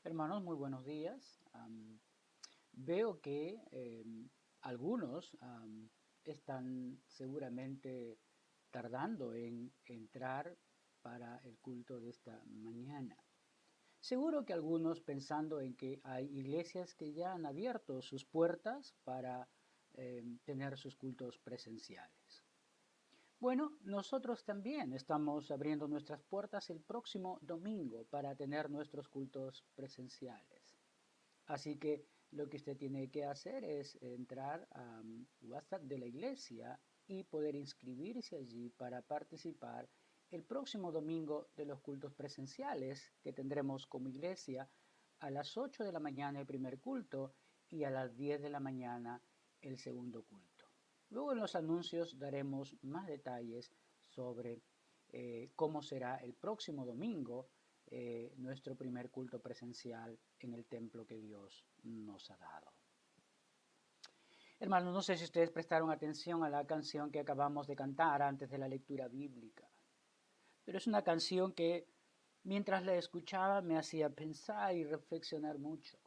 Hermanos, muy buenos días. Veo que algunos están seguramente tardando en entrar para el culto de esta mañana. Seguro que algunos pensando en que hay iglesias que ya han abierto sus puertas para tener sus cultos presenciales. Bueno, nosotros también estamos abriendo nuestras puertas el próximo domingo para tener nuestros cultos presenciales. Así que lo que usted tiene que hacer es entrar a WhatsApp de la iglesia y poder inscribirse allí para participar el próximo domingo de los cultos presenciales que tendremos como iglesia a las 8 de la mañana el primer culto y a las 10 de la mañana el segundo culto. Luego en los anuncios daremos más detalles sobre cómo será el próximo domingo nuestro primer culto presencial en el templo que Dios nos ha dado. Hermanos, no sé si ustedes prestaron atención a la canción que acabamos de cantar antes de la lectura bíblica, pero es una canción que mientras la escuchaba me hacía pensar y reflexionar mucho.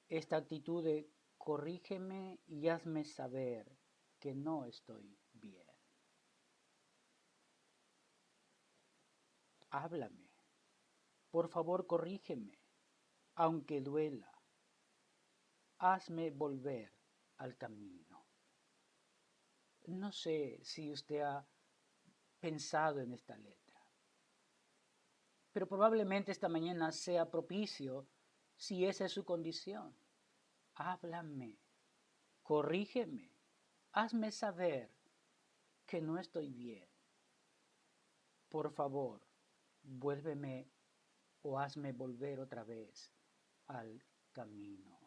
Esta actitud de corrígeme y hazme saber que no estoy bien. Háblame, por favor corrígeme, aunque duela. Hazme volver al camino. No sé si usted ha pensado en esta letra, pero probablemente esta mañana sea propicio si esa es su condición. Háblame, corrígeme, hazme saber que no estoy bien. Por favor, vuélveme o hazme volver otra vez al camino.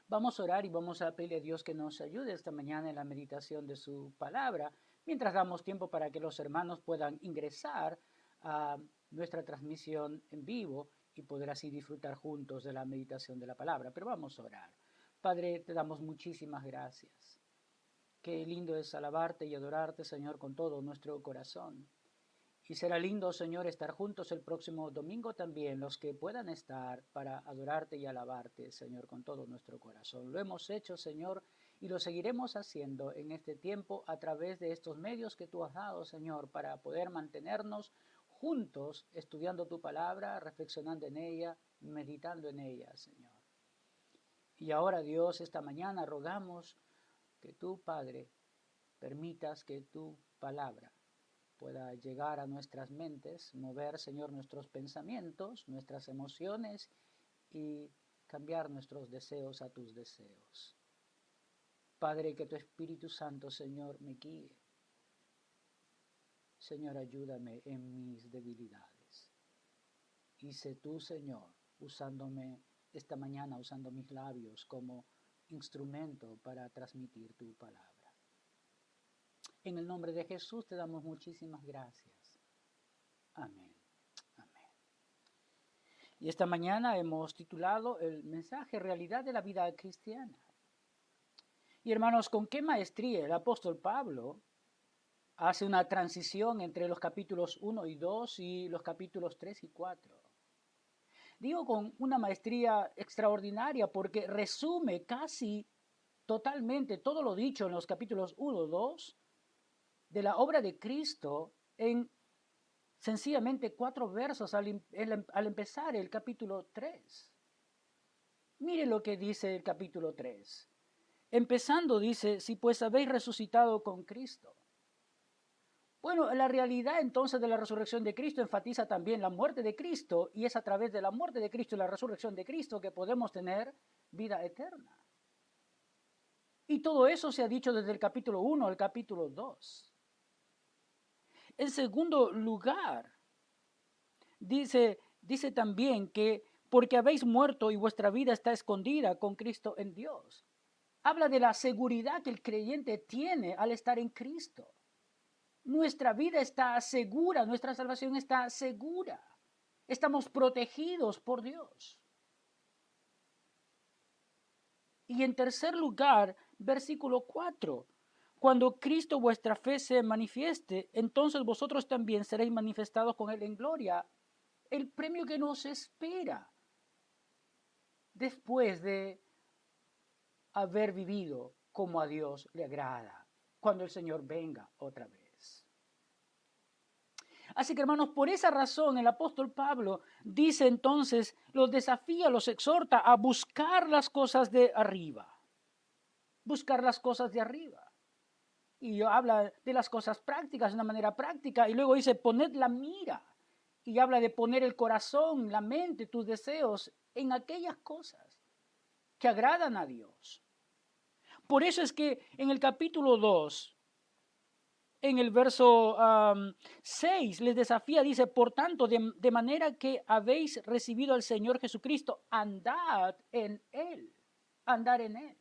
Vamos a orar y vamos a pedirle a Dios que nos ayude esta mañana en la meditación de su palabra, mientras damos tiempo para que los hermanos puedan ingresar a nuestra transmisión en vivo y poder así disfrutar juntos de la meditación de la palabra. Pero vamos a orar. Padre, te damos muchísimas gracias. Qué lindo es alabarte y adorarte, Señor, con todo nuestro corazón. Y será lindo, Señor, estar juntos el próximo domingo también, los que puedan estar para adorarte y alabarte, Señor, con todo nuestro corazón. Lo hemos hecho, Señor, y lo seguiremos haciendo en este tiempo a través de estos medios que tú has dado, Señor, para poder mantenernos juntos estudiando tu palabra, reflexionando en ella, meditando en ella, Señor. Y ahora, Dios, esta mañana rogamos que tú, Padre, permitas que tu palabra pueda llegar a nuestras mentes, mover, Señor, nuestros pensamientos, nuestras emociones y cambiar nuestros deseos a tus deseos. Padre, que tu Espíritu Santo, Señor, me guíe. Señor, ayúdame en mis debilidades. Y sé tú, Señor, usándome esta mañana, usando mis labios como instrumento para transmitir tu palabra. En el nombre de Jesús te damos muchísimas gracias. Amén. Amén. Y esta mañana hemos titulado el mensaje Realidad de la vida cristiana. Y hermanos, con qué maestría el apóstol Pablo hace una transición entre los capítulos 1 y 2 y los capítulos 3 y 4. Digo con una maestría extraordinaria porque resume casi totalmente todo lo dicho en los capítulos 1 y 2 de la obra de Cristo en sencillamente 4 versos al empezar el capítulo 3. Mire lo que dice el capítulo 3. Empezando dice, si pues habéis resucitado con Cristo. Bueno, la realidad entonces de la resurrección de Cristo enfatiza también la muerte de Cristo y es a través de la muerte de Cristo y la resurrección de Cristo que podemos tener vida eterna. Y todo eso se ha dicho desde el capítulo 1 al capítulo 2. En segundo lugar, dice también que porque habéis muerto y vuestra vida está escondida con Cristo en Dios. Habla de la seguridad que el creyente tiene al estar en Cristo. Nuestra vida está segura, nuestra salvación está segura. Estamos protegidos por Dios. Y en tercer lugar, versículo 4. Cuando Cristo vuestra fe se manifieste, entonces vosotros también seréis manifestados con Él en gloria. el premio que nos espera después de haber vivido como a Dios le agrada, cuando el Señor venga otra vez. Así que, hermanos, por esa razón el apóstol Pablo dice entonces, los desafía, los exhorta a buscar las cosas de arriba. Buscar las cosas de arriba. Y habla de las cosas prácticas de una manera práctica. Y luego dice, poned la mira. Y habla de poner el corazón, la mente, tus deseos en aquellas cosas que agradan a Dios. Por eso es que en el capítulo 2, en el verso 6, les desafía, dice, por tanto, de manera que habéis recibido al Señor Jesucristo, andad en Él. Andar en Él.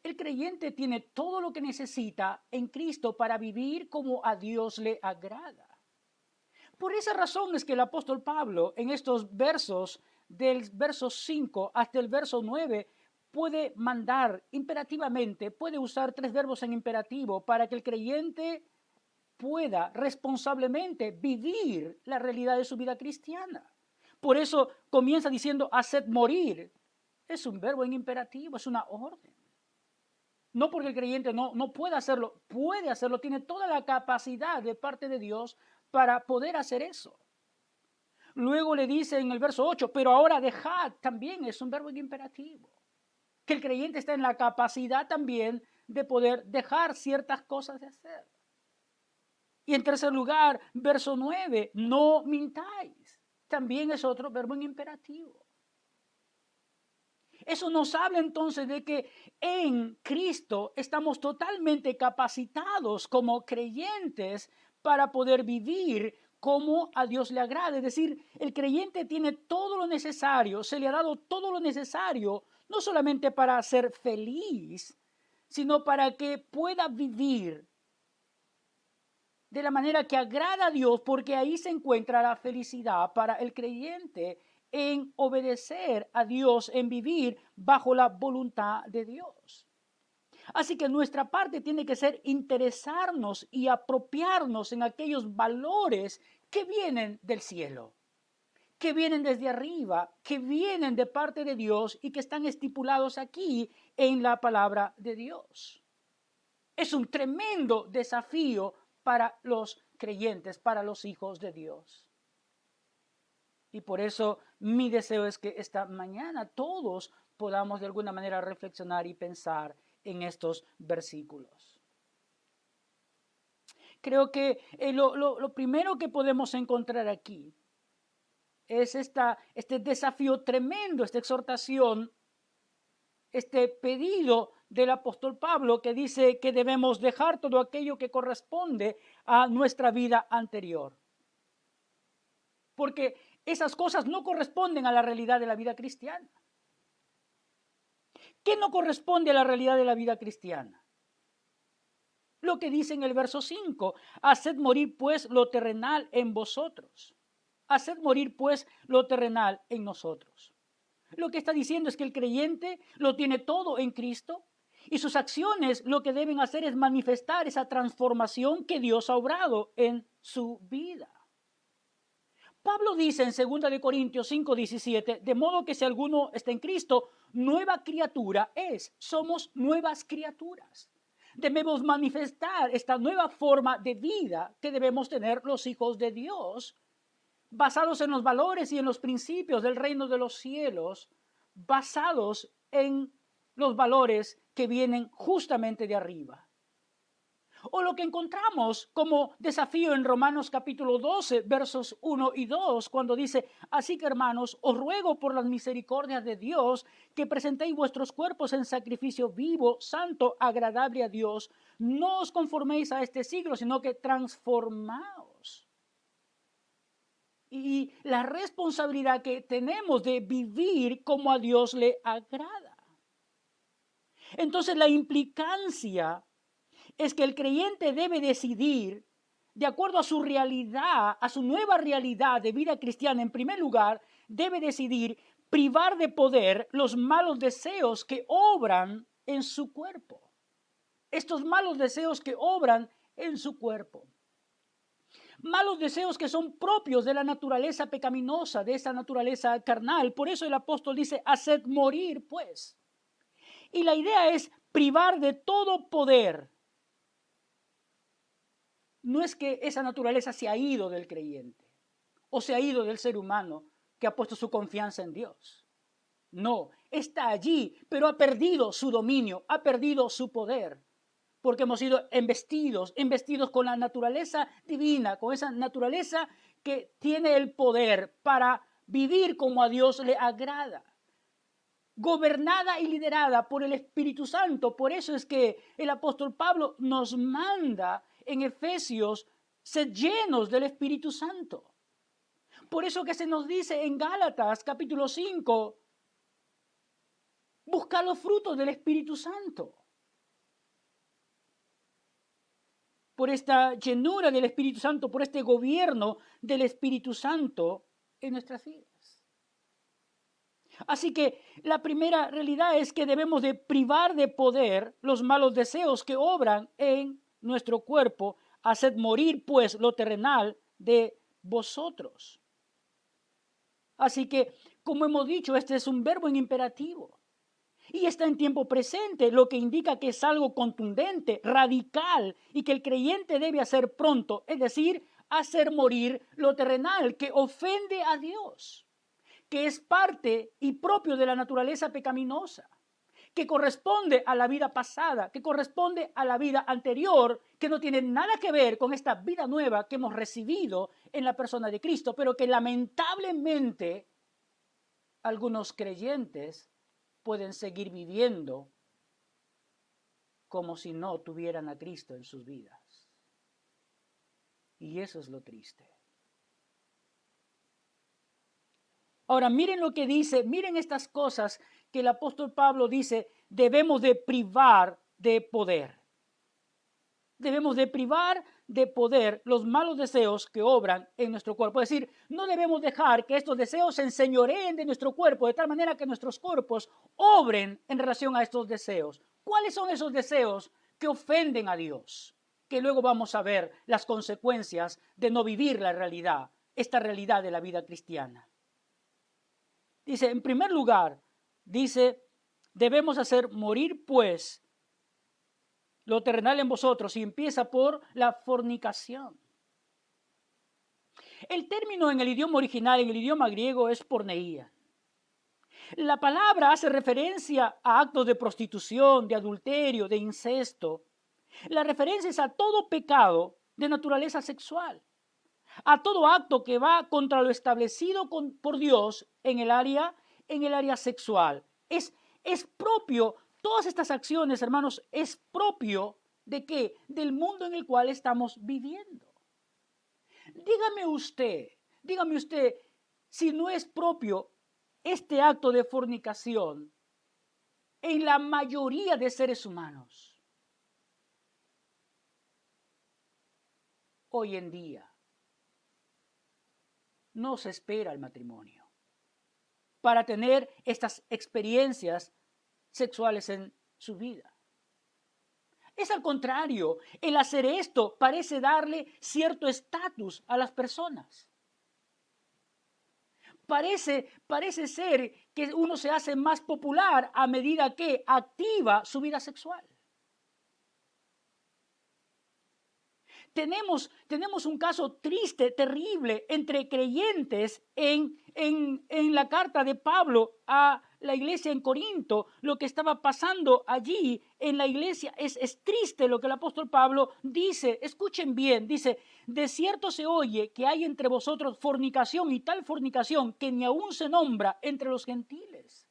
El creyente tiene todo lo que necesita en Cristo para vivir como a Dios le agrada. Por esa razón es que el apóstol Pablo en estos versos, del verso 5 hasta el verso 9, puede mandar imperativamente, puede usar 3 verbos en imperativo para que el creyente pueda responsablemente vivir la realidad de su vida cristiana. Por eso comienza diciendo, haced morir. Es un verbo en imperativo, es una orden. No porque el creyente no puede hacerlo, tiene toda la capacidad de parte de Dios para poder hacer eso. Luego le dice en el verso 8, pero ahora dejad, también es un verbo en imperativo. Que el creyente está en la capacidad también de poder dejar ciertas cosas de hacer. Y en tercer lugar, verso 9, no mintáis. También es otro verbo en imperativo. Eso nos habla entonces de que en Cristo estamos totalmente capacitados como creyentes para poder vivir como a Dios le agrade. Es decir, el creyente tiene todo lo necesario, se le ha dado todo lo necesario, no solamente para ser feliz, sino para que pueda vivir de la manera que agrada a Dios, porque ahí se encuentra la felicidad para el creyente en obedecer a Dios, en vivir bajo la voluntad de Dios. Así que nuestra parte tiene que ser interesarnos y apropiarnos en aquellos valores que vienen del cielo, que vienen desde arriba, que vienen de parte de Dios y que están estipulados aquí en la palabra de Dios. Es un tremendo desafío para los creyentes, para los hijos de Dios. Y por eso mi deseo es que esta mañana todos podamos de alguna manera reflexionar y pensar en estos versículos. Creo que lo primero que podemos encontrar aquí es este desafío tremendo, esta exhortación, este pedido del apóstol Pablo que dice que debemos dejar todo aquello que corresponde a nuestra vida anterior. Porque esas cosas no corresponden a la realidad de la vida cristiana. ¿Qué no corresponde a la realidad de la vida cristiana? Lo que dice en el verso 5, haced morir pues lo terrenal en vosotros. Haced morir pues lo terrenal en nosotros. Lo que está diciendo es que el creyente lo tiene todo en Cristo y sus acciones lo que deben hacer es manifestar esa transformación que Dios ha obrado en su vida. Pablo dice en 2 Corintios 5:17, de modo que si alguno está en Cristo, nueva criatura es, somos nuevas criaturas. Debemos manifestar esta nueva forma de vida que debemos tener los hijos de Dios, basados en los valores y en los principios del reino de los cielos, basados en los valores que vienen justamente de arriba. O lo que encontramos como desafío en Romanos capítulo 12, versos 1 y 2, cuando dice, así que hermanos, os ruego por las misericordias de Dios que presentéis vuestros cuerpos en sacrificio vivo, santo, agradable a Dios. No os conforméis a este siglo, sino que transformaos. Y la responsabilidad que tenemos de vivir como a Dios le agrada. Entonces la implicancia es que el creyente debe decidir, de acuerdo a su realidad, a su nueva realidad de vida cristiana, en primer lugar, debe decidir privar de poder los malos deseos que obran en su cuerpo. Estos malos deseos que obran en su cuerpo. malos deseos que son propios de la naturaleza pecaminosa, de esa naturaleza carnal. Por eso el apóstol dice, haced morir, pues. Y la idea es privar de todo poder. No es que esa naturaleza se ha ido del creyente o se ha ido del ser humano que ha puesto su confianza en Dios. No, está allí, pero ha perdido su dominio, ha perdido su poder, porque hemos sido embestidos con la naturaleza divina, con esa naturaleza que tiene el poder para vivir como a Dios le agrada, gobernada y liderada por el Espíritu Santo. Por eso es que el apóstol Pablo nos manda en Efesios ser llenos del Espíritu Santo. Por eso que se nos dice en Gálatas capítulo 5, busca los frutos del Espíritu Santo. Por esta llenura del Espíritu Santo, por este gobierno del Espíritu Santo en nuestras vidas. Así que la primera realidad es que debemos de privar de poder los malos deseos que obran en nuestro cuerpo. Haced morir pues lo terrenal de vosotros. Así que, como hemos dicho, este es un verbo en imperativo. Y está en tiempo presente, lo que indica que es algo contundente, radical, y que el creyente debe hacer pronto, es decir, hacer morir lo terrenal, que ofende a Dios, que es parte y propio de la naturaleza pecaminosa, que corresponde a la vida pasada, que corresponde a la vida anterior, que no tiene nada que ver con esta vida nueva que hemos recibido en la persona de Cristo, pero que lamentablemente algunos creyentes pueden seguir viviendo como si no tuvieran a Cristo en sus vidas. Y eso es lo triste. Ahora, miren lo que dice, miren estas cosas que el apóstol Pablo dice, debemos de privar de poder. Debemos de privar de poder los malos deseos que obran en nuestro cuerpo. Es decir, no debemos dejar que estos deseos se enseñoreen de nuestro cuerpo de tal manera que nuestros cuerpos obren en relación a estos deseos. ¿Cuáles son esos deseos que ofenden a Dios? Que luego vamos a ver las consecuencias de no vivir la realidad, esta realidad de la vida cristiana. Dice, en primer lugar, dice, debemos hacer morir pues lo terrenal en vosotros, y empieza por la fornicación. El término en el idioma original, en el idioma griego, es porneía. La palabra hace referencia a actos de prostitución, de adulterio, de incesto. La referencia es a todo pecado de naturaleza sexual, a todo acto que va contra lo establecido por Dios en el área sexual. Es propio. Todas estas acciones, hermanos, es propio ¿de qué? Del mundo en el cual estamos viviendo. Dígame usted, si no es propio este acto de fornicación en la mayoría de seres humanos. Hoy en día no se espera el matrimonio para tener estas experiencias sexuales en su vida. Es al contrario, el hacer esto parece darle cierto estatus a las personas. Parece ser que uno se hace más popular a medida que activa su vida sexual. Tenemos un caso triste, terrible, entre creyentes en la carta de Pablo a la iglesia en Corinto. Lo que estaba pasando allí en la iglesia es triste lo que el apóstol Pablo dice. Escuchen bien, dice, de cierto se oye que hay entre vosotros fornicación, y tal fornicación que ni aún se nombra entre los gentiles.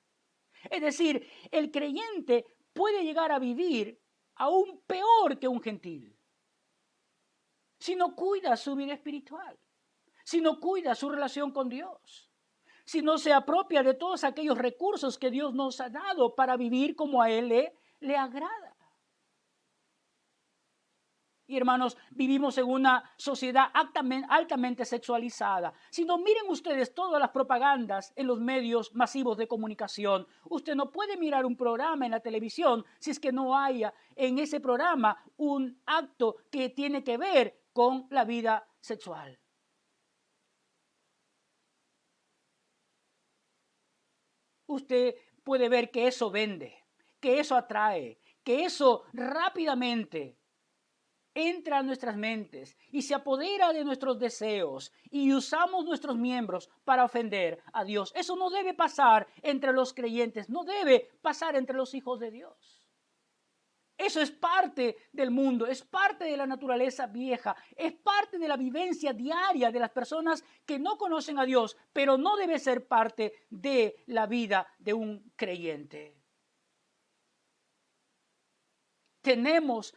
Es decir, el creyente puede llegar a vivir aún peor que un gentil si no cuida su vida espiritual, si no cuida su relación con Dios, si no se apropia de todos aquellos recursos que Dios nos ha dado para vivir como a Él le agrada. Y hermanos, vivimos en una sociedad altamente sexualizada. Si no, miren ustedes todas las propagandas en los medios masivos de comunicación. Usted no puede mirar un programa en la televisión si es que no haya en ese programa un acto que tiene que ver con la vida sexual. Usted puede ver que eso vende, que eso atrae, que eso rápidamente entra a nuestras mentes y se apodera de nuestros deseos y usamos nuestros miembros para ofender a Dios. Eso no debe pasar entre los creyentes, no debe pasar entre los hijos de Dios. Eso es parte del mundo, es parte de la naturaleza vieja, es parte de la vivencia diaria de las personas que no conocen a Dios, pero no debe ser parte de la vida de un creyente. Tenemos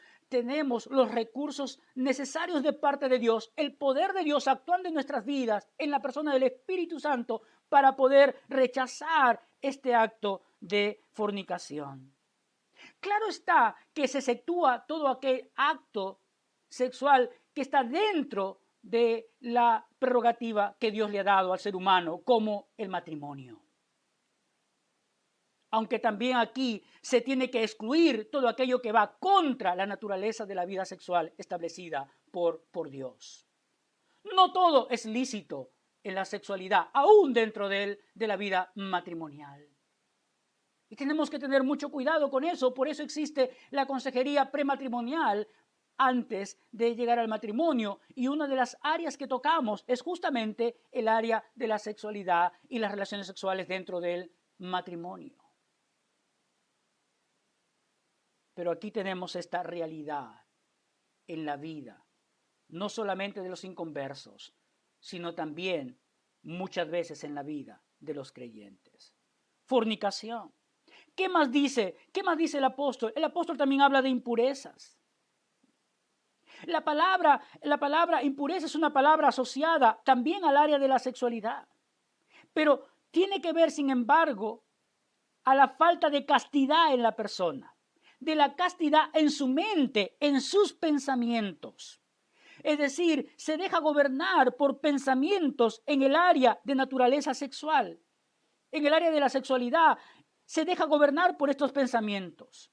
los recursos necesarios de parte de Dios, el poder de Dios actuando en nuestras vidas, en la persona del Espíritu Santo, para poder rechazar este acto de fornicación. Claro está que se efectúa todo aquel acto sexual que está dentro de la prerrogativa que Dios le ha dado al ser humano, como el matrimonio. Aunque también aquí se tiene que excluir todo aquello que va contra la naturaleza de la vida sexual establecida por Dios. No todo es lícito en la sexualidad, aún dentro de la vida matrimonial. Y tenemos que tener mucho cuidado con eso, por eso existe la consejería prematrimonial antes de llegar al matrimonio. Y una de las áreas que tocamos es justamente el área de la sexualidad y las relaciones sexuales dentro del matrimonio. Pero aquí tenemos esta realidad en la vida, no solamente de los inconversos, sino también muchas veces en la vida de los creyentes. Fornicación. ¿Qué más dice? ¿Qué más dice el apóstol? El apóstol también habla de impurezas. La palabra impureza es una palabra asociada también al área de la sexualidad, pero tiene que ver, sin embargo, a la falta de castidad en la persona, de la castidad en su mente, en sus pensamientos. Es decir, se deja gobernar por pensamientos en el área de naturaleza sexual, en el área de la sexualidad. Se deja gobernar por estos pensamientos.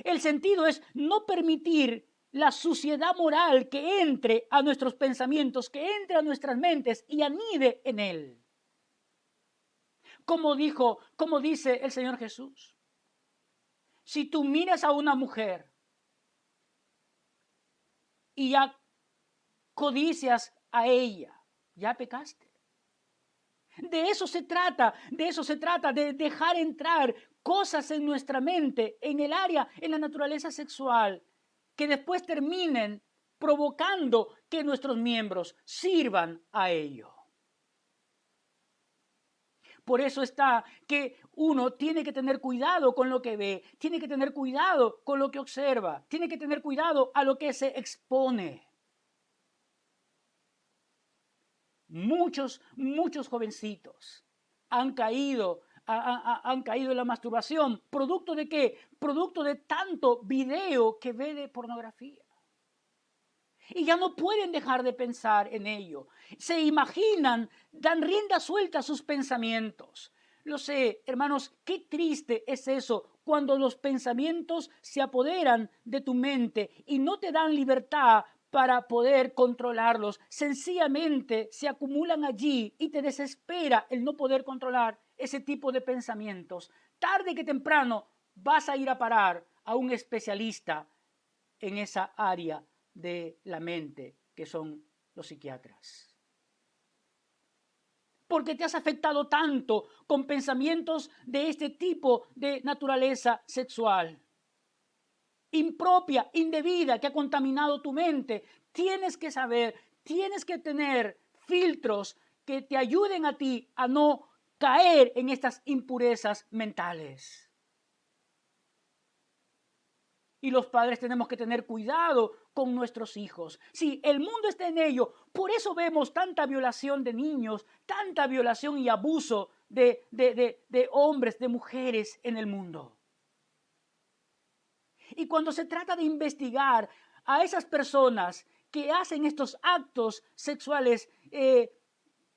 El sentido es no permitir la suciedad moral que entre a nuestros pensamientos, que entre a nuestras mentes y anide en él. Como dice el Señor Jesús, si tú miras a una mujer y ya codicias a ella, ya pecaste. De eso se trata, de dejar entrar cosas en nuestra mente, en el área, en la naturaleza sexual, que después terminen provocando que nuestros miembros sirvan a ello. Por eso está que uno tiene que tener cuidado con lo que ve, tiene que tener cuidado con lo que observa, tiene que tener cuidado a lo que se expone. Muchos jovencitos han caído en la masturbación. ¿Producto de qué? Producto de tanto video que ve de pornografía. Y ya no pueden dejar de pensar en ello. Se imaginan, dan rienda suelta a sus pensamientos. Lo sé, hermanos, qué triste es eso cuando los pensamientos se apoderan de tu mente y no te dan libertad para poder controlarlos. Sencillamente se acumulan allí y te desespera el no poder controlar ese tipo de pensamientos. Tarde que temprano vas a ir a parar a un especialista en esa área de la mente, que son los psiquiatras. Porque te has afectado tanto con pensamientos de este tipo de naturaleza sexual, impropia, indebida, que ha contaminado tu mente. Tienes que saber, tienes que tener filtros que te ayuden a ti a no caer en estas impurezas mentales. Y los padres tenemos que tener cuidado con nuestros hijos. Sí, el mundo está en ello. Por eso vemos tanta violación de niños, tanta violación y abuso de hombres, de mujeres en el mundo. Y cuando se trata de investigar a esas personas que hacen estos actos sexuales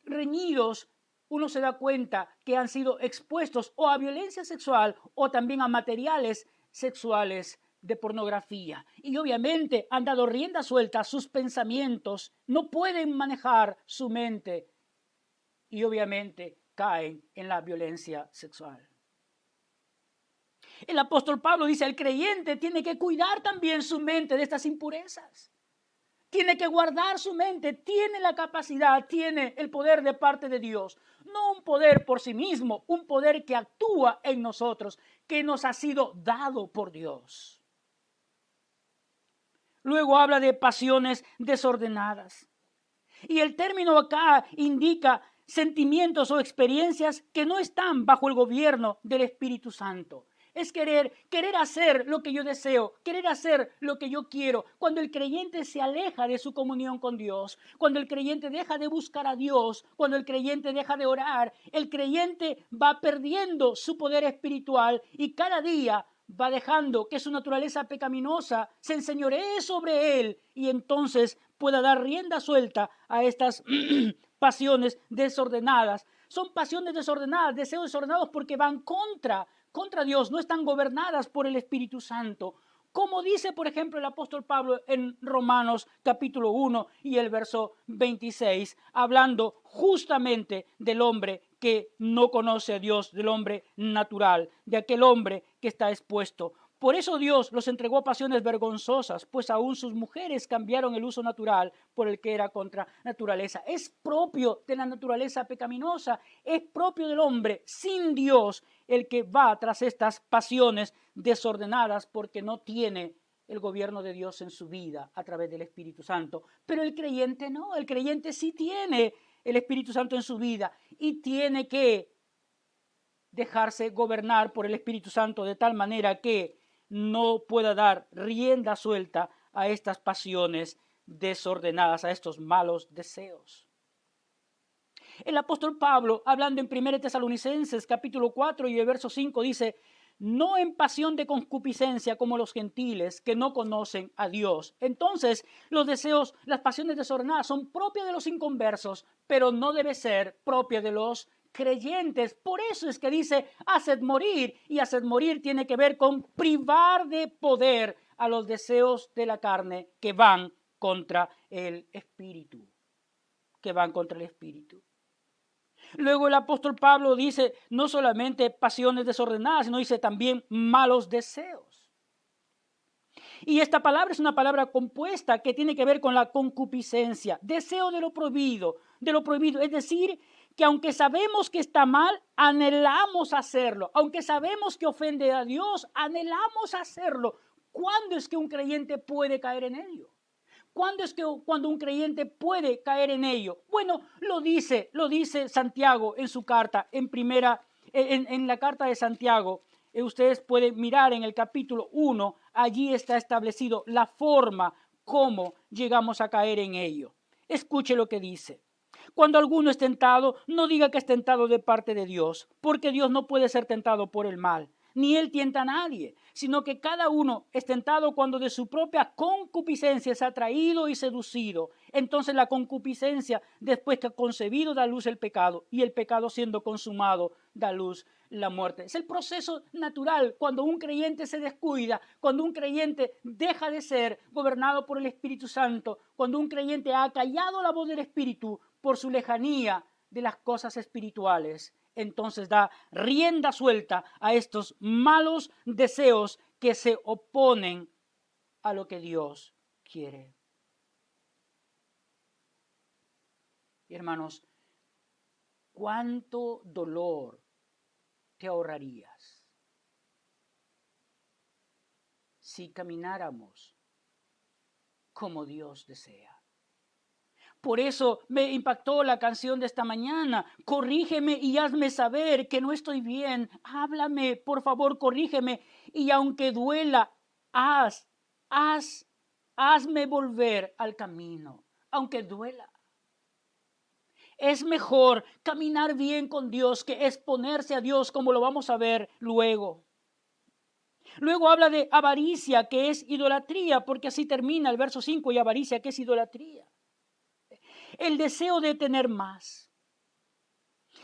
reñidos, uno se da cuenta que han sido expuestos o a violencia sexual o también a materiales sexuales de pornografía. Y obviamente han dado rienda suelta a sus pensamientos, no pueden manejar su mente y obviamente caen en la violencia sexual. El apóstol Pablo dice, el creyente tiene que cuidar también su mente de estas impurezas. Tiene que guardar su mente, tiene la capacidad, tiene el poder de parte de Dios. No un poder por sí mismo, un poder que actúa en nosotros, que nos ha sido dado por Dios. Luego habla de pasiones desordenadas. Y el término acá indica sentimientos o experiencias que no están bajo el gobierno del Espíritu Santo. Es querer hacer lo que yo deseo, querer hacer lo que yo quiero. Cuando el creyente se aleja de su comunión con Dios, cuando el creyente deja de buscar a Dios, cuando el creyente deja de orar, el creyente va perdiendo su poder espiritual y cada día va dejando que su naturaleza pecaminosa se enseñoree sobre él y entonces pueda dar rienda suelta a estas pasiones desordenadas. Son pasiones desordenadas, deseos desordenados porque van contra Dios, no están gobernadas por el Espíritu Santo. Como dice, por ejemplo, el apóstol Pablo en Romanos capítulo 1 y el verso 26, hablando justamente del hombre que no conoce a Dios, del hombre natural, de aquel hombre que está expuesto. Por eso Dios los entregó a pasiones vergonzosas, pues aún sus mujeres cambiaron el uso natural por el que era contra naturaleza. Es propio de la naturaleza pecaminosa, es propio del hombre sin Dios el que va tras estas pasiones desordenadas porque no tiene el gobierno de Dios en su vida a través del Espíritu Santo. Pero el creyente no, el creyente sí tiene el Espíritu Santo en su vida y tiene que dejarse gobernar por el Espíritu Santo de tal manera que no pueda dar rienda suelta a estas pasiones desordenadas, a estos malos deseos. El apóstol Pablo, hablando en 1 Tesalonicenses capítulo 4 y el verso 5, dice, no en pasión de concupiscencia como los gentiles que no conocen a Dios. Entonces, los deseos, las pasiones desordenadas son propias de los inconversos, pero no debe ser propia de los creyentes. Por eso es que dice, haced morir, y haced morir tiene que ver con privar de poder a los deseos de la carne que van contra el Espíritu, Luego el apóstol Pablo dice no solamente pasiones desordenadas, sino dice también malos deseos. Y esta palabra es una palabra compuesta que tiene que ver con la concupiscencia, deseo de lo prohibido, es decir, que aunque sabemos que está mal, anhelamos hacerlo. Aunque sabemos que ofende a Dios, anhelamos hacerlo. ¿Cuándo es que un creyente puede caer en ello? Cuando un creyente puede caer en ello? Bueno, lo dice Santiago en su carta, en la carta de Santiago. Ustedes pueden mirar en el capítulo 1, allí está establecido la forma como llegamos a caer en ello. Escuche lo que dice. Cuando alguno es tentado, no diga que es tentado de parte de Dios, porque Dios no puede ser tentado por el mal, ni Él tienta a nadie, sino que cada uno es tentado cuando de su propia concupiscencia es atraído y seducido. Entonces la concupiscencia, después que ha concebido, da a luz el pecado, y el pecado siendo consumado, da a luz la muerte. Es el proceso natural cuando un creyente se descuida, cuando un creyente deja de ser gobernado por el Espíritu Santo, cuando un creyente ha callado la voz del Espíritu por su lejanía de las cosas espirituales. Entonces da rienda suelta a estos malos deseos que se oponen a lo que Dios quiere. Y hermanos, ¿cuánto dolor te ahorrarías si camináramos como Dios desea? Por eso me impactó la canción de esta mañana. Corrígeme y hazme saber que no estoy bien. Háblame, por favor, corrígeme. Y aunque duela, hazme volver al camino. Aunque duela. Es mejor caminar bien con Dios que exponerse a Dios, como lo vamos a ver luego. Luego habla de avaricia, que es idolatría, porque así termina el verso 5, y avaricia, que es idolatría. El deseo de tener más.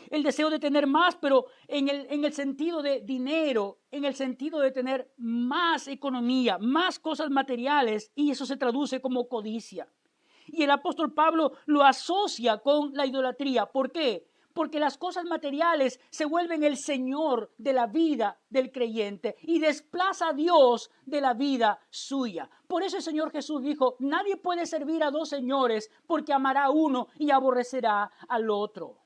El deseo de tener más, pero en el sentido de dinero, en el sentido de tener más economía, más cosas materiales, y eso se traduce como codicia. Y el apóstol Pablo lo asocia con la idolatría. ¿Por qué? Porque las cosas materiales se vuelven el señor de la vida del creyente y desplaza a Dios de la vida suya. Por eso el Señor Jesús dijo, nadie puede servir a dos señores porque amará a uno y aborrecerá al otro.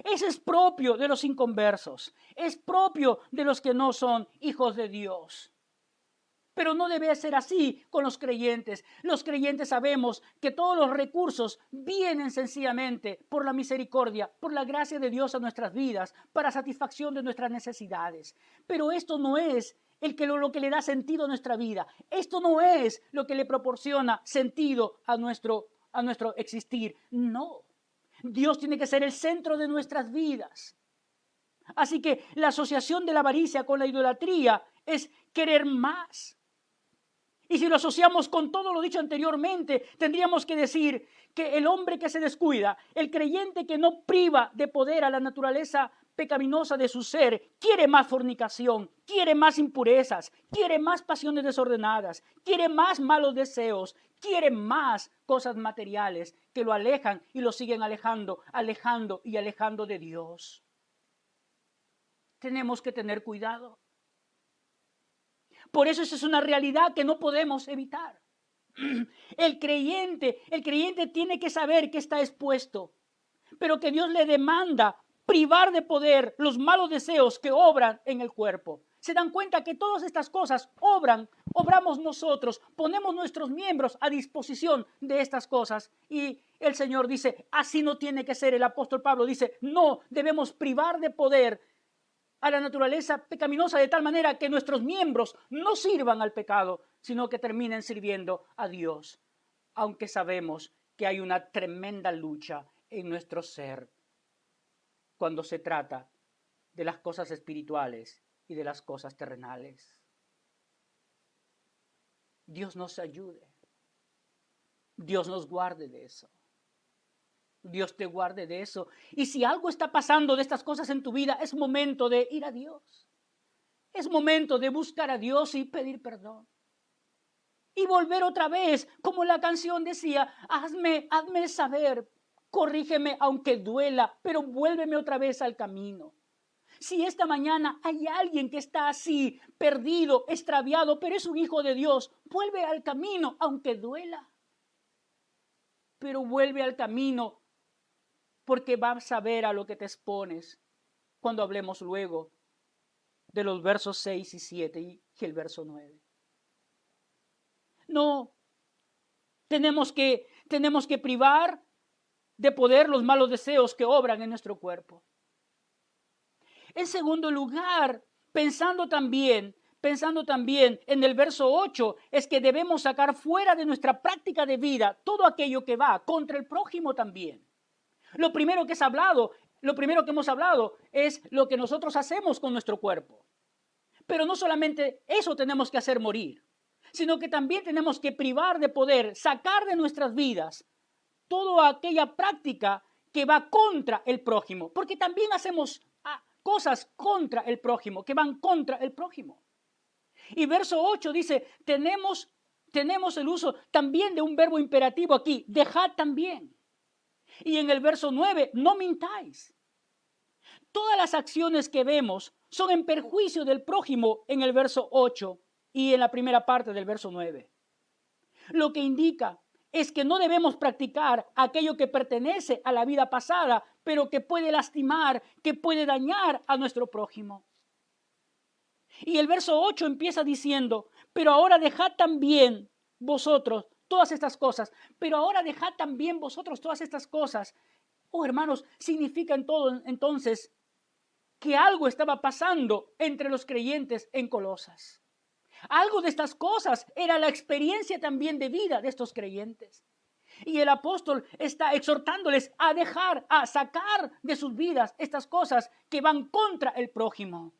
Ese es propio de los inconversos, es propio de los que no son hijos de Dios. Pero no debe ser así con los creyentes. Los creyentes sabemos que todos los recursos vienen sencillamente por la misericordia, por la gracia de Dios a nuestras vidas, para satisfacción de nuestras necesidades. Pero esto no es lo que le da sentido a nuestra vida. Esto no es lo que le proporciona sentido a nuestro existir. No. Dios tiene que ser el centro de nuestras vidas. Así que la asociación de la avaricia con la idolatría es querer más. Y si lo asociamos con todo lo dicho anteriormente, tendríamos que decir que el hombre que se descuida, el creyente que no priva de poder a la naturaleza pecaminosa de su ser, quiere más fornicación, quiere más impurezas, quiere más pasiones desordenadas, quiere más malos deseos, quiere más cosas materiales que lo alejan y lo siguen alejando de Dios. Tenemos que tener cuidado. Por eso esa es una realidad que no podemos evitar. El creyente tiene que saber que está expuesto, pero que Dios le demanda privar de poder los malos deseos que obran en el cuerpo. Se dan cuenta que todas estas cosas obramos nosotros, ponemos nuestros miembros a disposición de estas cosas. Y el Señor dice, así no tiene que ser. El apóstol Pablo dice, no debemos privar de poder a la naturaleza pecaminosa de tal manera que nuestros miembros no sirvan al pecado, sino que terminen sirviendo a Dios, aunque sabemos que hay una tremenda lucha en nuestro ser cuando se trata de las cosas espirituales y de las cosas terrenales. Dios nos ayude, Dios nos guarde de eso. Dios te guarde de eso. Y si algo está pasando de estas cosas en tu vida, es momento de ir a Dios. Es momento de buscar a Dios y pedir perdón. Y volver otra vez, como la canción decía, hazme saber, corrígeme aunque duela, pero vuélveme otra vez al camino. Si esta mañana hay alguien que está así, perdido, extraviado, pero es un hijo de Dios, vuelve al camino aunque duela. Pero vuelve al camino, porque vas a ver a lo que te expones cuando hablemos luego de los versos 6 y 7 y el verso 9. No, tenemos que privar de poder los malos deseos que obran en nuestro cuerpo. En segundo lugar, pensando también en el verso 8, es que debemos sacar fuera de nuestra práctica de vida todo aquello que va contra el prójimo también. Lo primero que hemos hablado es lo que nosotros hacemos con nuestro cuerpo. Pero no solamente eso tenemos que hacer morir, sino que también tenemos que privar de poder, sacar de nuestras vidas toda aquella práctica que va contra el prójimo. Porque también hacemos cosas contra el prójimo, que van contra el prójimo. Y verso 8 dice, tenemos el uso también de un verbo imperativo aquí, dejad también. Y en el verso 9, no mintáis. Todas las acciones que vemos son en perjuicio del prójimo en el verso 8 y en la primera parte del verso 9. Lo que indica es que no debemos practicar aquello que pertenece a la vida pasada, pero que puede lastimar, que puede dañar a nuestro prójimo. Y el verso 8 empieza diciendo, pero ahora dejad también vosotros todas estas cosas, pero ahora dejad también vosotros todas estas cosas. Oh, hermanos, significa entonces que algo estaba pasando entre los creyentes en Colosas. Algo de estas cosas era la experiencia también de vida de estos creyentes. Y el apóstol está exhortándoles a sacar de sus vidas estas cosas que van contra el prójimo.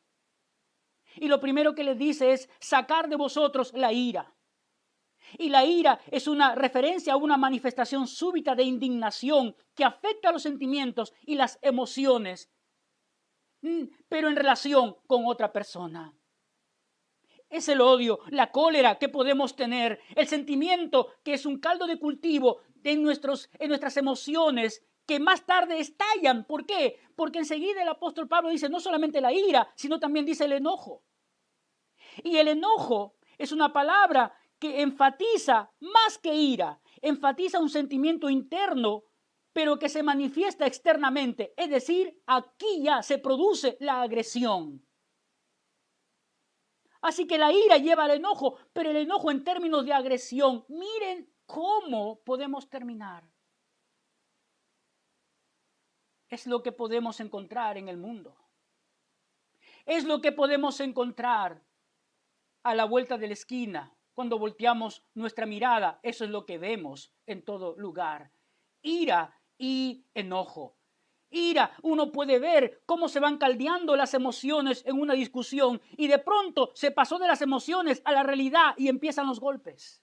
Y lo primero que les dice es sacar de vosotros la ira. Y la ira es una referencia a una manifestación súbita de indignación que afecta a los sentimientos y las emociones pero en relación con otra persona. Es el odio, la cólera que podemos tener, el sentimiento que es un caldo de cultivo en nuestras emociones que más tarde estallan. ¿Por qué? Porque enseguida el apóstol Pablo dice no solamente la ira, sino también dice el enojo. Y el enojo es una palabra que enfatiza más que ira, enfatiza un sentimiento interno, pero que se manifiesta externamente. Es decir, aquí ya se produce la agresión. Así que la ira lleva al enojo, pero el enojo en términos de agresión, miren cómo podemos terminar. Es lo que podemos encontrar en el mundo. Es lo que podemos encontrar a la vuelta de la esquina. Cuando volteamos nuestra mirada, eso es lo que vemos en todo lugar. Ira y enojo. Ira, uno puede ver cómo se van caldeando las emociones en una discusión y de pronto se pasó de las emociones a la realidad y empiezan los golpes.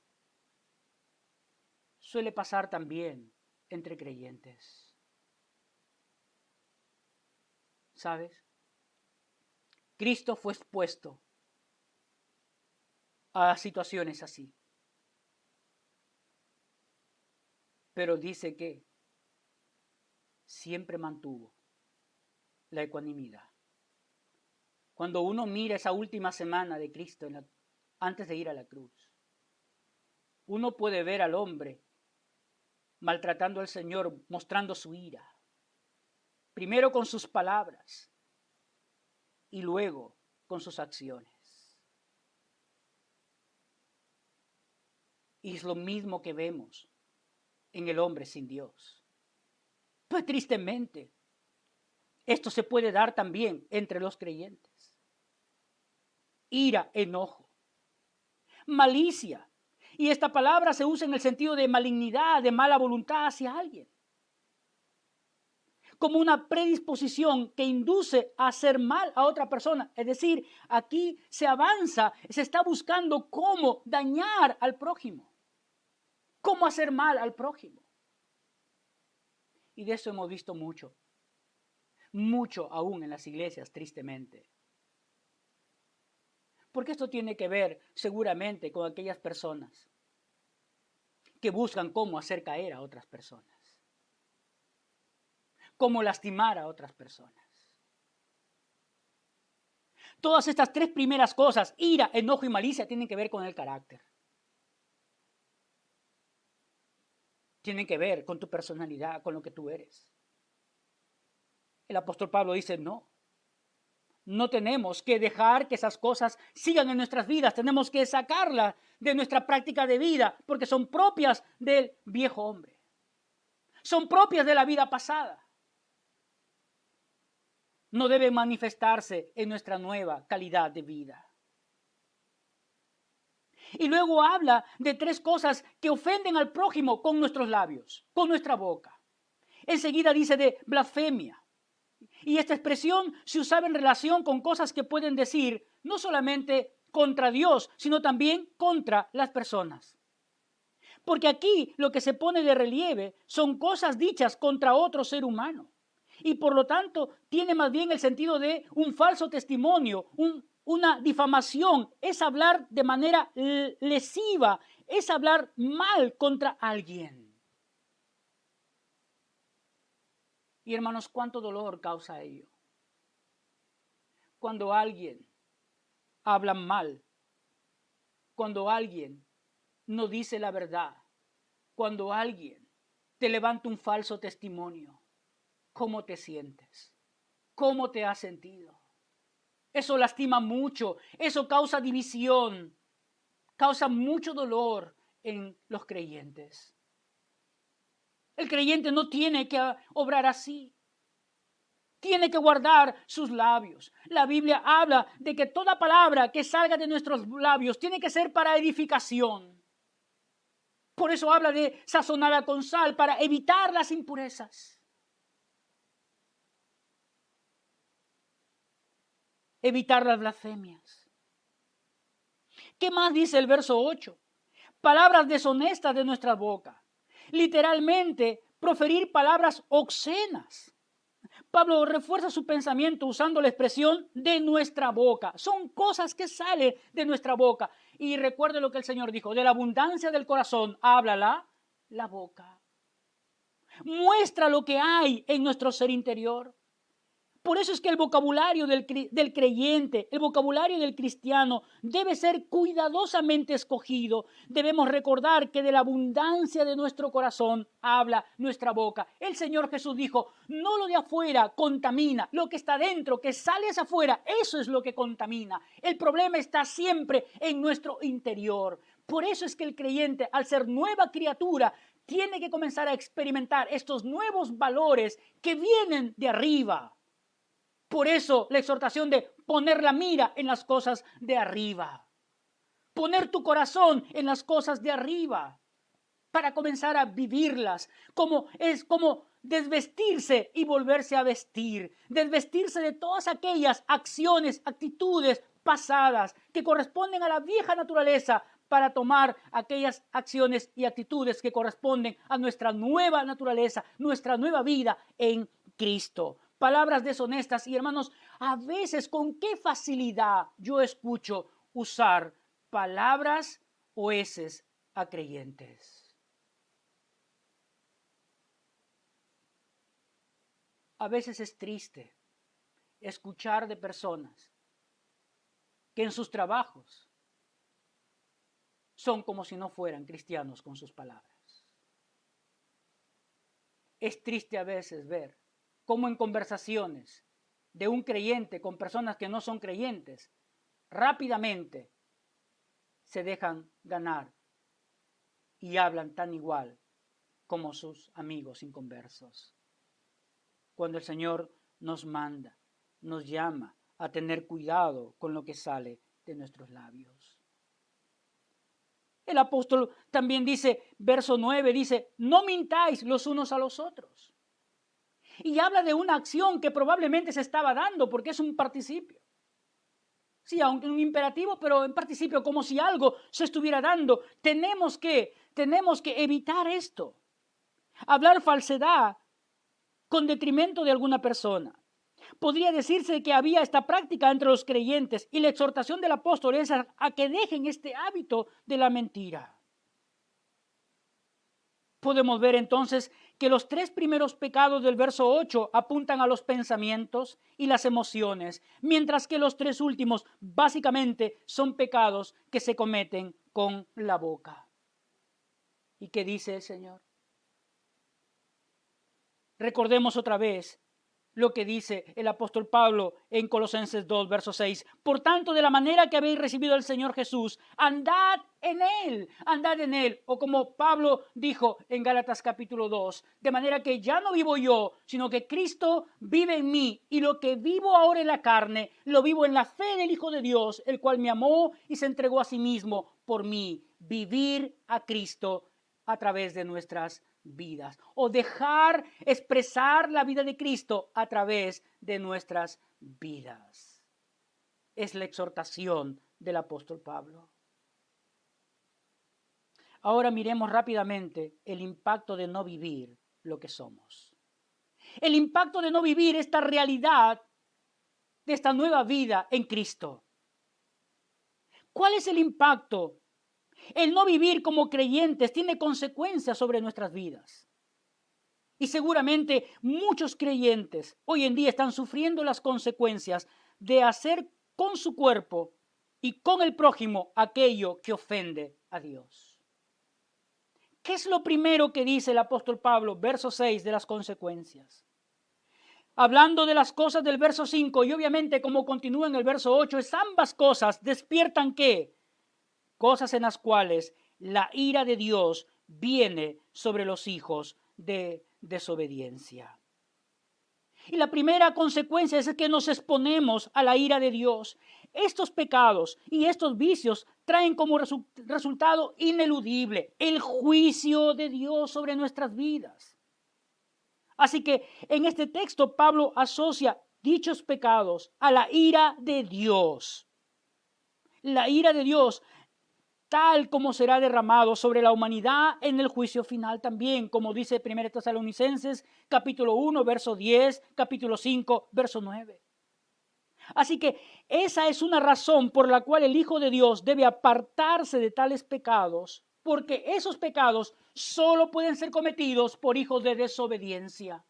Suele pasar también entre creyentes. ¿Sabes? Cristo fue expuesto a situaciones así. Pero dice que siempre mantuvo la ecuanimidad. Cuando uno mira esa última semana de Cristo antes de ir a la cruz, uno puede ver al hombre maltratando al Señor, mostrando su ira. Primero con sus palabras y luego con sus acciones. Y es lo mismo que vemos en el hombre sin Dios. Pues tristemente, esto se puede dar también entre los creyentes. Ira, enojo, malicia. Y esta palabra se usa en el sentido de malignidad, de mala voluntad hacia alguien. Como una predisposición que induce a hacer mal a otra persona. Es decir, aquí se avanza, se está buscando cómo dañar al prójimo. Cómo hacer mal al prójimo. Y de eso hemos visto mucho. Mucho aún en las iglesias, tristemente. Porque esto tiene que ver seguramente con aquellas personas que buscan cómo hacer caer a otras personas. Cómo lastimar a otras personas. Todas estas tres primeras cosas, ira, enojo y malicia, tienen que ver con el carácter. Tienen que ver con tu personalidad, con lo que tú eres. El apóstol Pablo dice, no tenemos que dejar que esas cosas sigan en nuestras vidas, tenemos que sacarlas de nuestra práctica de vida, porque son propias del viejo hombre. Son propias de la vida pasada. No deben manifestarse en nuestra nueva calidad de vida. Y luego habla de tres cosas que ofenden al prójimo con nuestros labios, con nuestra boca. Enseguida dice de blasfemia. Y esta expresión se usaba en relación con cosas que pueden decir no solamente contra Dios, sino también contra las personas. Porque aquí lo que se pone de relieve son cosas dichas contra otro ser humano. Y por lo tanto tiene más bien el sentido de un falso testimonio, una difamación. Es hablar de manera lesiva, es hablar mal contra alguien. Y hermanos, ¿cuánto dolor causa ello? Cuando alguien habla mal, cuando alguien no dice la verdad, cuando alguien te levanta un falso testimonio, ¿cómo te sientes? ¿Cómo te has sentido? Eso lastima mucho, eso causa división, causa mucho dolor en los creyentes. El creyente no tiene que obrar así. Tiene que guardar sus labios. La Biblia habla de que toda palabra que salga de nuestros labios tiene que ser para edificación. Por eso habla de sazonada con sal, para evitar las impurezas. Evitar las blasfemias. ¿Qué más dice el verso 8? Palabras deshonestas de nuestra boca. Literalmente, proferir palabras obscenas. Pablo refuerza su pensamiento usando la expresión de nuestra boca. Son cosas que salen de nuestra boca. Y recuerde lo que el Señor dijo, de la abundancia del corazón habla la boca. Muestra lo que hay en nuestro ser interior. Por eso es que el vocabulario del creyente, el vocabulario del cristiano debe ser cuidadosamente escogido. Debemos recordar que de la abundancia de nuestro corazón habla nuestra boca. El Señor Jesús dijo, no lo de afuera contamina, lo que está dentro, que sale hacia afuera, eso es lo que contamina. El problema está siempre en nuestro interior. Por eso es que el creyente, al ser nueva criatura, tiene que comenzar a experimentar estos nuevos valores que vienen de arriba. Por eso la exhortación de poner la mira en las cosas de arriba. Poner tu corazón en las cosas de arriba para comenzar a vivirlas. Es como desvestirse y volverse a vestir. Desvestirse de todas aquellas acciones, actitudes pasadas que corresponden a la vieja naturaleza para tomar aquellas acciones y actitudes que corresponden a nuestra nueva naturaleza, nuestra nueva vida en Cristo. Palabras deshonestas y hermanos, a veces con qué facilidad yo escucho usar palabras oeces a creyentes. A veces es triste escuchar de personas que en sus trabajos son como si no fueran cristianos con sus palabras. Es triste a veces ver cómo en conversaciones de un creyente con personas que no son creyentes, rápidamente se dejan ganar y hablan tan igual como sus amigos inconversos. Cuando el Señor nos manda, nos llama a tener cuidado con lo que sale de nuestros labios. El apóstol también dice, verso 9, dice, no mintáis los unos a los otros. Y habla de una acción que probablemente se estaba dando porque es un participio. Sí, aunque un imperativo, pero en participio, como si algo se estuviera dando. Tenemos que evitar esto. Hablar falsedad con detrimento de alguna persona. Podría decirse que había esta práctica entre los creyentes y la exhortación del apóstol es a que dejen este hábito de la mentira. Podemos ver entonces que los 3 primeros pecados del verso 8 apuntan a los pensamientos y las emociones, mientras que los 3 últimos básicamente son pecados que se cometen con la boca. ¿Y qué dice el Señor? Recordemos otra vez lo que dice el apóstol Pablo en Colosenses 2, verso 6. Por tanto, de la manera que habéis recibido al Señor Jesús, andad en Él. O como Pablo dijo en Gálatas capítulo 2, de manera que ya no vivo yo, sino que Cristo vive en mí. Y lo que vivo ahora en la carne, lo vivo en la fe del Hijo de Dios, el cual me amó y se entregó a sí mismo por mí. Vivir a Cristo a través de nuestras vidas, o dejar expresar la vida de Cristo a través de nuestras vidas. Es la exhortación del apóstol Pablo. Ahora miremos rápidamente el impacto de no vivir lo que somos. El impacto de no vivir esta realidad de esta nueva vida en Cristo. ¿Cuál es el impacto? El no vivir como creyentes tiene consecuencias sobre nuestras vidas. Y seguramente muchos creyentes hoy en día están sufriendo las consecuencias de hacer con su cuerpo y con el prójimo aquello que ofende a Dios. ¿Qué es lo primero que dice el apóstol Pablo, verso 6, de las consecuencias? Hablando de las cosas del verso 5 y obviamente como continúa en el verso 8, es ambas cosas despiertan ¿qué? Cosas en las cuales la ira de Dios viene sobre los hijos de desobediencia. Y la primera consecuencia es que nos exponemos a la ira de Dios. Estos pecados y estos vicios traen como resultado ineludible el juicio de Dios sobre nuestras vidas. Así que en este texto Pablo asocia dichos pecados a la ira de Dios. La ira de Dios tal como será derramado sobre la humanidad en el juicio final también, como dice 1 Tesalonicenses, capítulo 1, verso 10, capítulo 5, verso 9. Así que esa es una razón por la cual el Hijo de Dios debe apartarse de tales pecados, porque esos pecados solo pueden ser cometidos por hijos de desobediencia,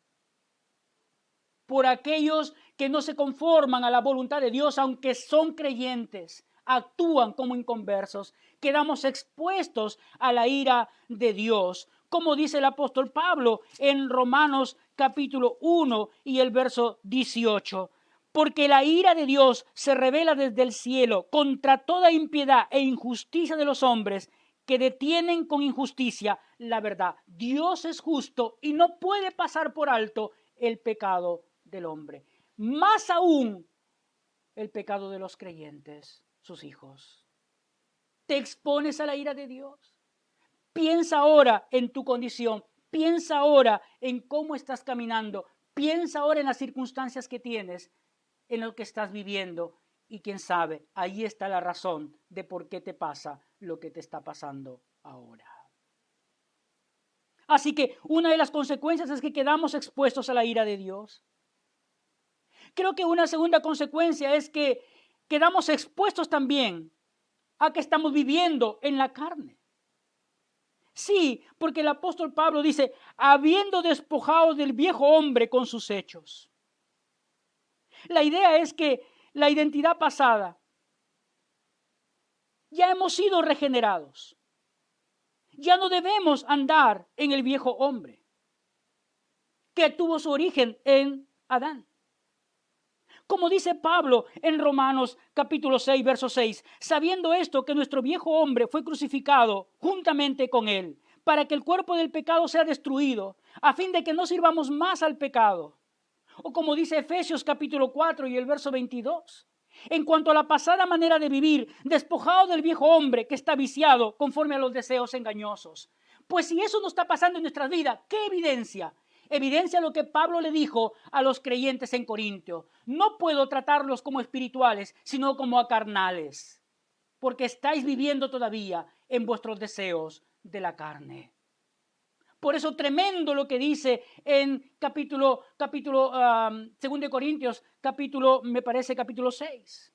por aquellos que no se conforman a la voluntad de Dios, aunque son creyentes, actúan como inconversos, quedamos expuestos a la ira de Dios, como dice el apóstol Pablo en Romanos capítulo 1 y el verso 18. Porque la ira de Dios se revela desde el cielo contra toda impiedad e injusticia de los hombres que detienen con injusticia la verdad. Dios es justo y no puede pasar por alto el pecado del hombre. Más aún el pecado de los creyentes, sus hijos. ¿Te expones a la ira de Dios? Piensa ahora en tu condición. Piensa ahora en cómo estás caminando. Piensa ahora en las circunstancias que tienes, en lo que estás viviendo, y quién sabe, ahí está la razón de por qué te pasa lo que te está pasando ahora. Así que una de las consecuencias es que quedamos expuestos a la ira de Dios. Creo que una segunda consecuencia es que quedamos expuestos también a que estamos viviendo en la carne. Sí, porque el apóstol Pablo dice, habiendo despojado del viejo hombre con sus hechos. La idea es que la identidad pasada, ya hemos sido regenerados. Ya no debemos andar en el viejo hombre, que tuvo su origen en Adán. Como dice Pablo en Romanos capítulo 6, verso 6, sabiendo esto que nuestro viejo hombre fue crucificado juntamente con él, para que el cuerpo del pecado sea destruido, a fin de que no sirvamos más al pecado. O como dice Efesios capítulo 4 y el verso 22, en cuanto a la pasada manera de vivir, despojado del viejo hombre que está viciado conforme a los deseos engañosos. Pues si eso no está pasando en nuestras vidas, ¿qué evidencia? Evidencia lo que Pablo le dijo a los creyentes en Corintio. No puedo tratarlos como espirituales, sino como a carnales, porque estáis viviendo todavía en vuestros deseos de la carne. Por eso tremendo lo que dice en capítulo 2 de Corintios, capítulo 6,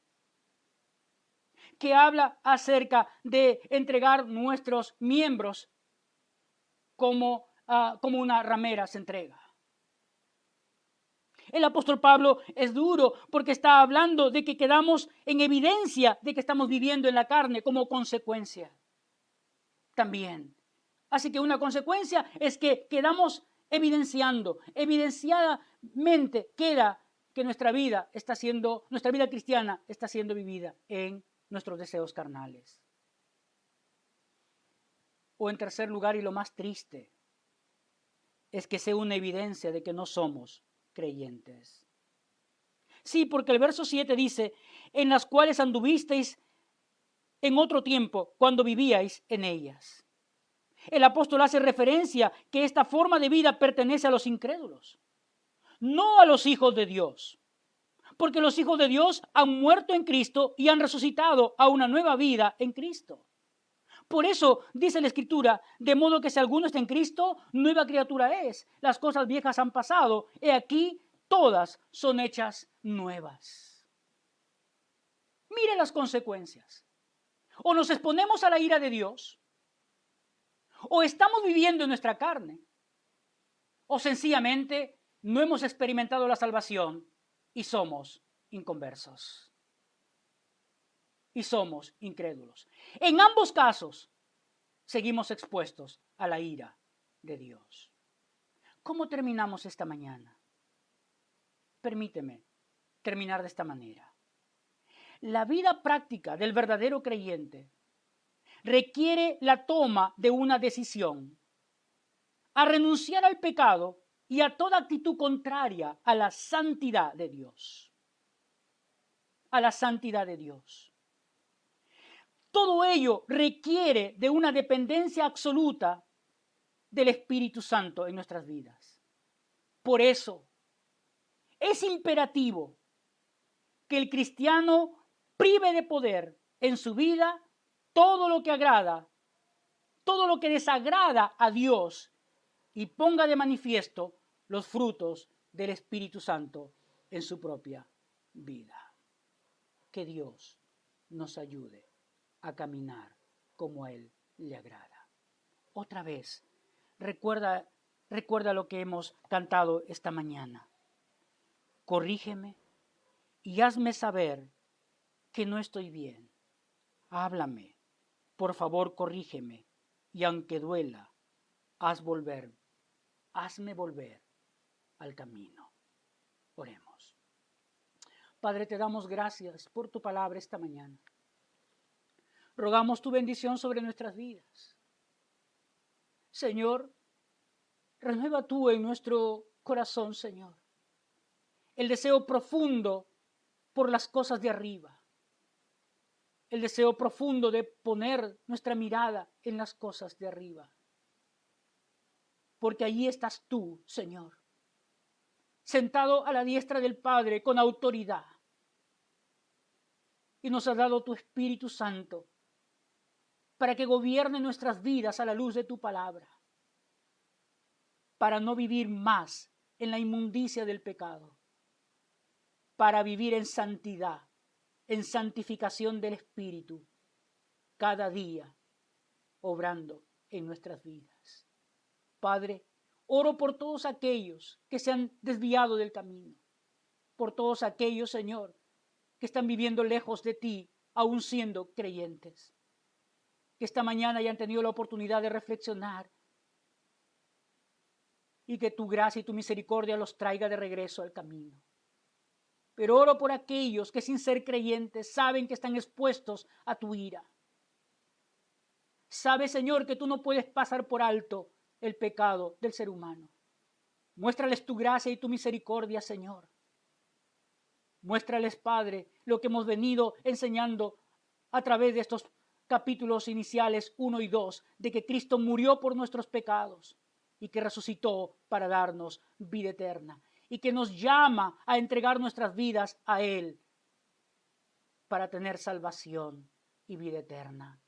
que habla acerca de entregar nuestros miembros como una ramera se entrega. El apóstol Pablo es duro porque está hablando de que quedamos en evidencia de que estamos viviendo en la carne como consecuencia también. Así que una consecuencia es que quedamos evidenciadamente queda que nuestra vida cristiana está siendo vivida en nuestros deseos carnales. O en tercer lugar, y lo más triste, es que sea una evidencia de que no somos creyentes. Sí, porque el verso 7 dice, en las cuales anduvisteis en otro tiempo cuando vivíais en ellas. El apóstol hace referencia que esta forma de vida pertenece a los incrédulos, no a los hijos de Dios, porque los hijos de Dios han muerto en Cristo y han resucitado a una nueva vida en Cristo. Por eso dice la Escritura, de modo que si alguno está en Cristo, nueva criatura es. Las cosas viejas han pasado, he aquí, todas son hechas nuevas. Mire las consecuencias. O nos exponemos a la ira de Dios, o estamos viviendo en nuestra carne, o sencillamente no hemos experimentado la salvación y somos inconversos. Y somos incrédulos. En ambos casos, seguimos expuestos a la ira de Dios. ¿Cómo terminamos esta mañana? Permíteme terminar de esta manera. La vida práctica del verdadero creyente requiere la toma de una decisión a renunciar al pecado y a toda actitud contraria a la santidad de Dios. A la santidad de Dios. Todo ello requiere de una dependencia absoluta del Espíritu Santo en nuestras vidas. Por eso, es imperativo que el cristiano prive de poder en su vida todo lo que agrada, todo lo que desagrada a Dios y ponga de manifiesto los frutos del Espíritu Santo en su propia vida. Que Dios nos ayude a caminar como a Él le agrada. Otra vez, recuerda lo que hemos cantado esta mañana. Corrígeme y hazme saber que no estoy bien. Háblame, por favor, corrígeme, y aunque duela, hazme volver al camino. Oremos. Padre, te damos gracias por tu palabra esta mañana. Rogamos tu bendición sobre nuestras vidas. Señor, renueva tú en nuestro corazón, Señor, el deseo profundo por las cosas de arriba, el deseo profundo de poner nuestra mirada en las cosas de arriba. Porque allí estás tú, Señor, sentado a la diestra del Padre con autoridad. Y nos has dado tu Espíritu Santo para que gobierne nuestras vidas a la luz de tu palabra, para no vivir más en la inmundicia del pecado, para vivir en santidad, en santificación del Espíritu, cada día obrando en nuestras vidas. Padre, oro por todos aquellos que se han desviado del camino, por todos aquellos, Señor, que están viviendo lejos de ti, aún siendo creyentes, que esta mañana hayan tenido la oportunidad de reflexionar y que tu gracia y tu misericordia los traiga de regreso al camino. Pero oro por aquellos que sin ser creyentes saben que están expuestos a tu ira. Sabe, Señor, que tú no puedes pasar por alto el pecado del ser humano. Muéstrales tu gracia y tu misericordia, Señor. Muéstrales, Padre, lo que hemos venido enseñando a través de estos capítulos iniciales 1 y 2, de que Cristo murió por nuestros pecados y que resucitó para darnos vida eterna y que nos llama a entregar nuestras vidas a Él para tener salvación y vida eterna.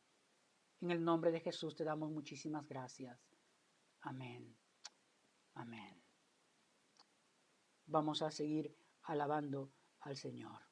En el nombre de Jesús te damos muchísimas gracias. Amén. Amén. Vamos a seguir alabando al Señor.